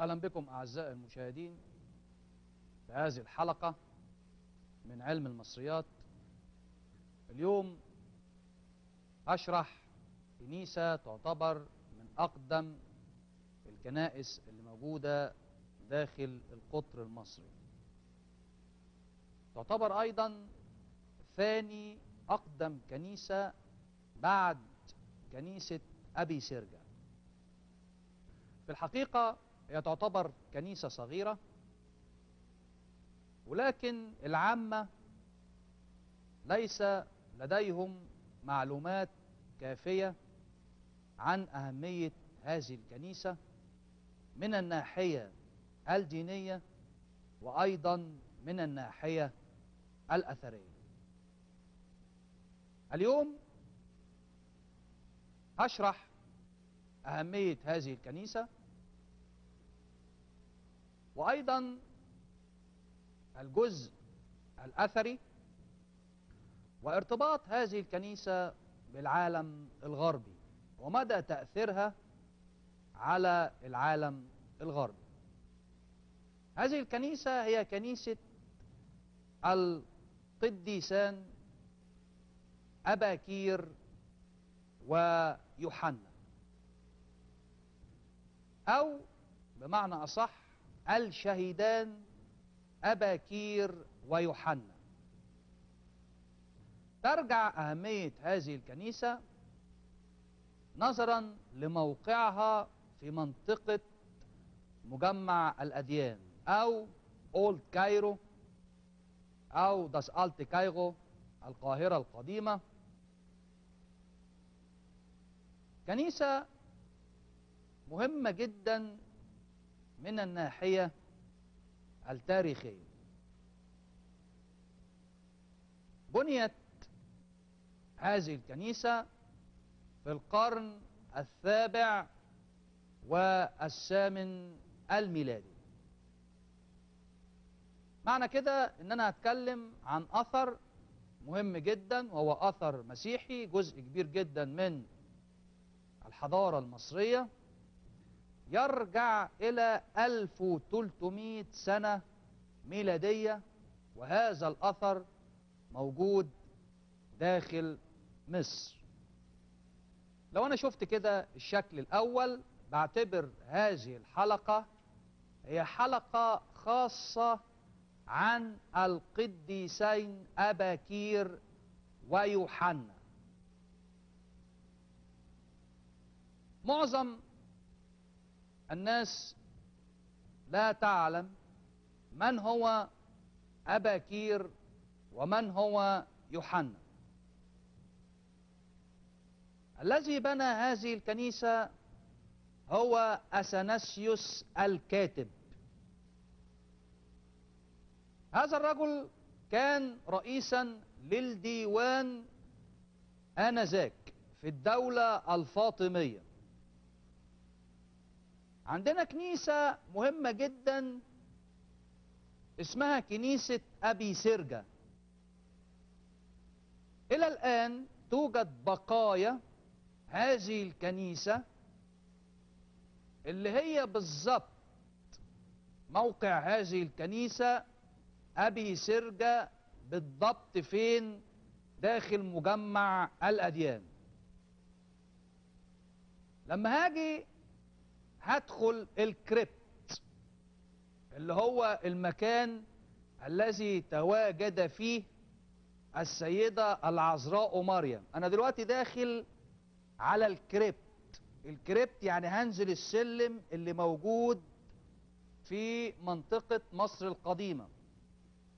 أهلا بكم أعزائي المشاهدين في هذه الحلقة من علم المصريات. اليوم أشرح كنيسة تعتبر من أقدم الكنائس اللي موجودة داخل القطر المصري، تعتبر أيضا ثاني أقدم كنيسة بعد كنيسة أبي سرجة. في الحقيقة هي تعتبر كنيسة صغيرة، ولكن العامة ليس لديهم معلومات كافية عن أهمية هذه الكنيسة من الناحية الدينية وأيضا من الناحية الأثرية. اليوم هشرح أهمية هذه الكنيسة وأيضا الجزء الأثري وارتباط هذه الكنيسة بالعالم الغربي ومدى تأثيرها على العالم الغربي. هذه الكنيسة هي كنيسة القديسان أباكير ويوحنا، أو بمعنى أصح الشهيدان أباكير ويوحنا. ترجع أهمية هذه الكنيسة نظرا لموقعها في منطقة مجمع الأديان أو أولد كايرو أو داس ألت كايغو، القاهرة القديمة. كنيسة مهمة جدا من الناحية التاريخية. بنيت هذه الكنيسة في القرن السابع والثامن الميلادي. معنى كده ان انا هتكلم عن اثر مهم جدا وهو اثر مسيحي، جزء كبير جدا من الحضارة المصرية يرجع الى 1300 سنة ميلادية، وهذا الاثر موجود داخل مصر. لو انا شفت كده الشكل الاول، بعتبر هذه الحلقة هي حلقة خاصة عن القديسين أباكير ويوحنا. معظم الناس لا تعلم من هو أباكير ومن هو يوحنا. الذي بنى هذه الكنيسة هو أثناسيوس الكاتب. هذا الرجل كان رئيسا للديوان آنذاك في الدولة الفاطمية. عندنا كنيسة مهمة جدا اسمها كنيسة أبي سرجة. إلى الآن توجد بقايا هذه الكنيسة اللي هي بالضبط موقع هذه الكنيسة أبي سرجة بالضبط فين؟ داخل مجمع الأديان. لما هاجي هدخل الكريبت اللي هو المكان الذي تواجد فيه السيدة العذراء مريم. أنا دلوقتي داخل على الكريبت. الكريبت يعني هنزل السلم اللي موجود في منطقة مصر القديمة،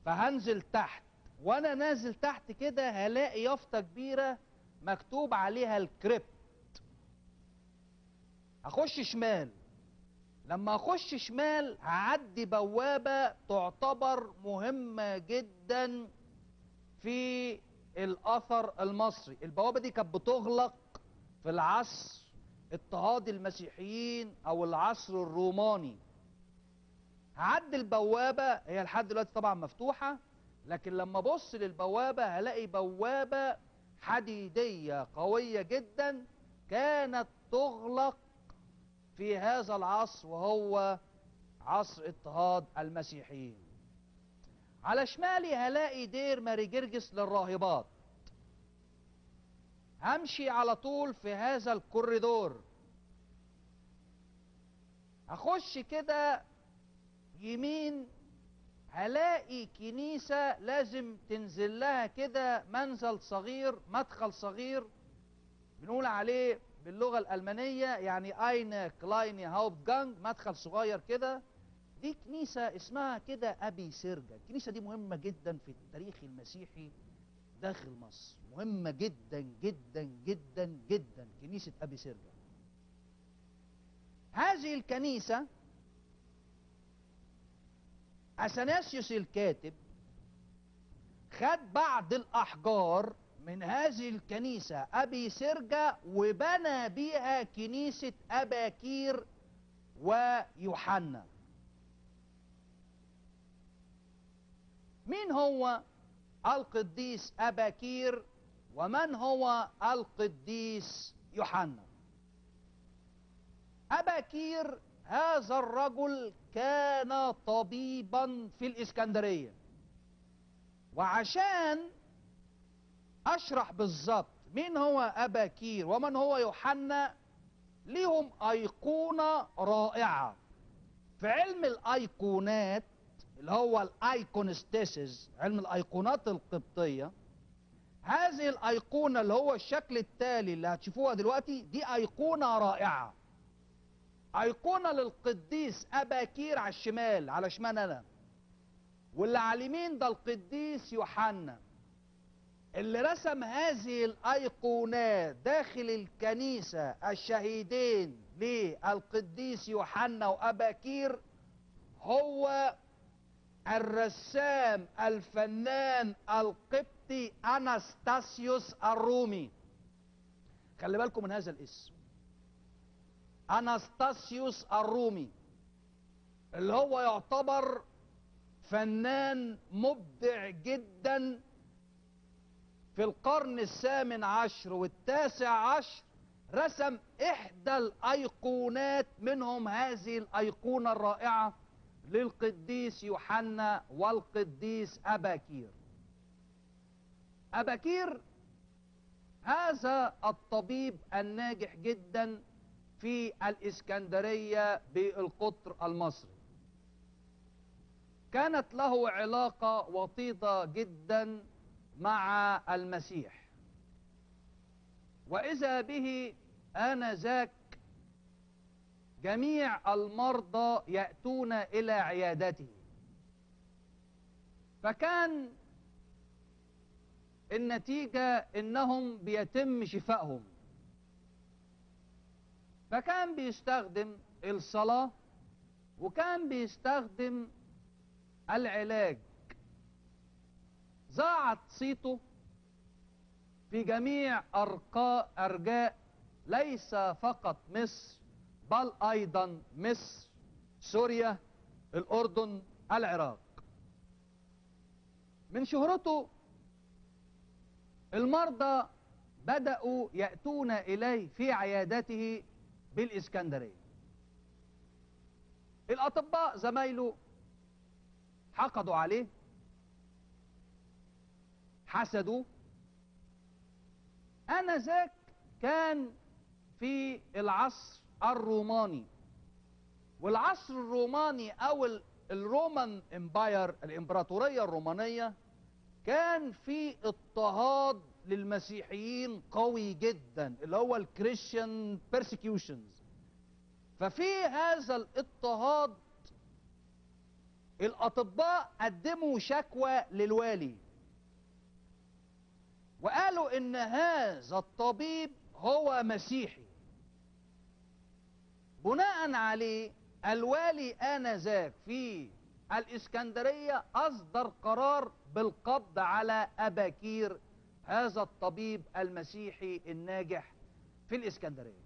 فهنزل تحت، وانا نازل تحت كده هلاقي يافطة كبيرة مكتوب عليها الكريبت. هخش شمال. لما اخش شمال هعدي بوابة تعتبر مهمة جدا في الاثر المصري. البوابة دي كانت بتغلق في العصر اضطهاد المسيحيين او العصر الروماني. هعدي البوابة، هي لحد دلوقتي طبعا مفتوحة، لكن لما ابص للبوابة هلاقي بوابة حديدية قوية جدا كانت تغلق في هذا العصر، وهو عصر اضطهاد المسيحيين. على شمالي هلاقي دير ماري جرجس للراهبات. همشي على طول في هذا الكوريدور، اخش كده يمين هلاقي كنيسة لازم تنزل لها كده منزل صغير، مدخل صغير بنقول عليه باللغة الألمانية يعني اين كلايني هاوبت جانج، مدخل صغير كده. دي كنيسة اسمها كده أبي سرجة. الكنيسة دي مهمة جدا في التاريخ المسيحي داخل مصر، مهمة جدا جدا جدا جدا، كنيسة أبي سرجة. هذه الكنيسة أثناسيوس الكاتب خد بعض الأحجار من هذه الكنيسة أبي سرجة وبنى بيها كنيسة أباكير ويوحنا. مين هو القديس أباكير ومن هو القديس يوحنا؟ أباكير هذا الرجل كان طبيبا في الإسكندرية، وعشان أشرح بالظبط مين هو أباكير ومن هو يوحنا، ليهم أيقونة رائعة في علم الأيقونات اللي هو الأيقونستيسيس، علم الأيقونات القبطية. هذه الأيقونة اللي هو الشكل التالي اللي هتشوفوها دلوقتي دي أيقونة رائعة، أيقونة للقديس أباكير على الشمال، على شمال أنا، واللي على اليمين ده القديس يوحنا. اللي رسم هذه الأيقونات داخل الكنيسة الشهيدين للقديس يوحنا وأباكير هو الرسام الفنان القبطي أناستاسيوس الرومي. خلي بالكم من هذا الاسم، أناستاسيوس الرومي، اللي هو يعتبر فنان مبدع جدا في القرن الثامن عشر والتاسع عشر. رسم إحدى الأيقونات منهم هذه الأيقونة الرائعة للقديس يوحنا والقديس أباكير. أباكير هذا الطبيب الناجح جدا في الإسكندرية بالقطر المصري، كانت له علاقة وطيدة جدا مع المسيح، وإذا به آنذاك جميع المرضى يأتون إلى عيادته، فكان النتيجة إنهم بيتم شفائهم. فكان بيستخدم الصلاة وكان بيستخدم العلاج. ذاعت صيته في جميع أرجاء ليس فقط مصر بل أيضا مصر، سوريا، الأردن، العراق. من شهرته المرضى بدأوا يأتون إليه في عيادته بالإسكندرية. الأطباء زمايله حقدوا عليه، حسدوا. آنذاك كان في العصر الروماني، والعصر الروماني أو الرومان امباير، الإمبراطورية الرومانية، كان في اضطهاد للمسيحيين قوي جدا اللي هو الكريستيان بيرسيكيوشنز. ففي هذا الاضطهاد الأطباء قدموا شكوى للوالي وقالوا إن هذا الطبيب هو مسيحي. بناء عليه الوالي آنذاك في الإسكندرية أصدر قرار بالقبض على أباكير هذا الطبيب المسيحي الناجح في الإسكندرية.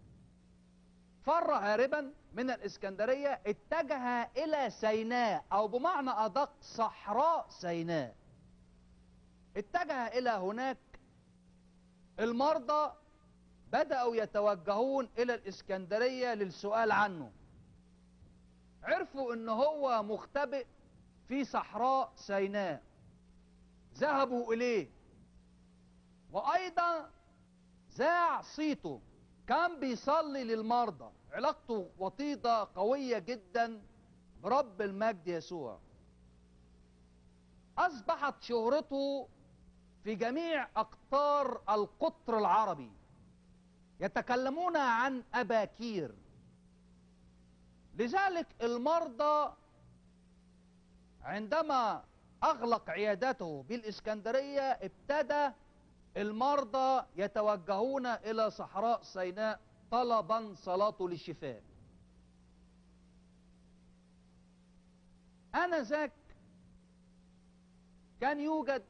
فر هاربا من الإسكندرية، اتجه إلى سيناء أو بمعنى أدق صحراء سيناء. اتجه إلى هناك. المرضى بدأوا يتوجهون إلى الإسكندرية للسؤال عنه. عرفوا ان هو مختبئ في صحراء سيناء، ذهبوا اليه، وايضا ذاع صيته، كان بيصلي للمرضى، علاقته وطيدة قوية جدا برب المجد يسوع. اصبحت شهرته في جميع اقطار القطر العربي، يتكلمون عن أباكير. لذلك المرضى عندما أغلق عيادته بالإسكندرية ابتدى المرضى يتوجهون إلى صحراء سيناء طلبا صلاته للشفاء. آنذاك كان يوجد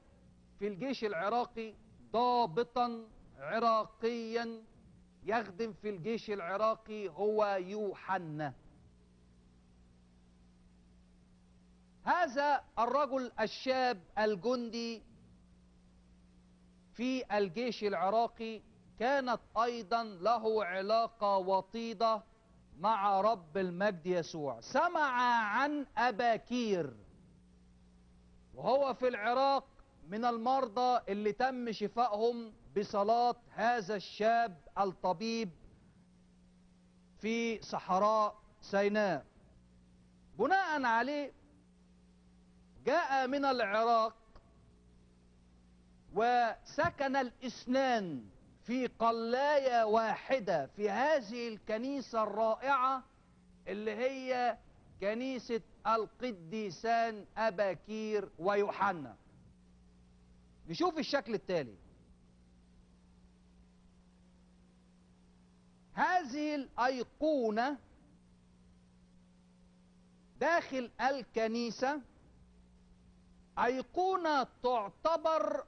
في الجيش العراقي ضابطا عراقيا يخدم في الجيش العراقي، هو يوحنا. هذا الرجل الشاب الجندي في الجيش العراقي كانت ايضا له علاقة وطيدة مع رب المجد يسوع. سمع عن أباكير وهو في العراق من المرضى اللي تم شفائهم بصلاة هذا الشاب الطبيب في صحراء سيناء. بناء عليه جاء من العراق وسكن الاثنان في قلاية واحدة في هذه الكنيسة الرائعة اللي هي كنيسة القديسان أباكير ويوحنا. نشوف الشكل التالي. هذه الأيقونة داخل الكنيسة أيقونة تعتبر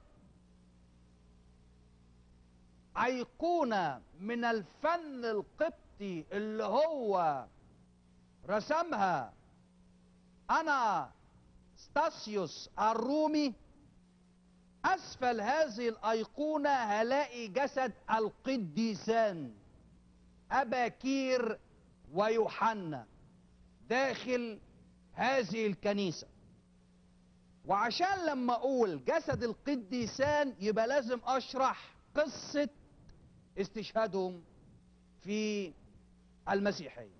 أيقونة من الفن القبطي اللي هو رسمها أناستاسيوس الرومي. أسفل هذه الأيقونة هلاقي جسد القديسان أباكير ويوحنا داخل هذه الكنيسة. وعشان لما أقول جسد القديسان يبقى لازم أشرح قصة استشهادهم في المسيحية.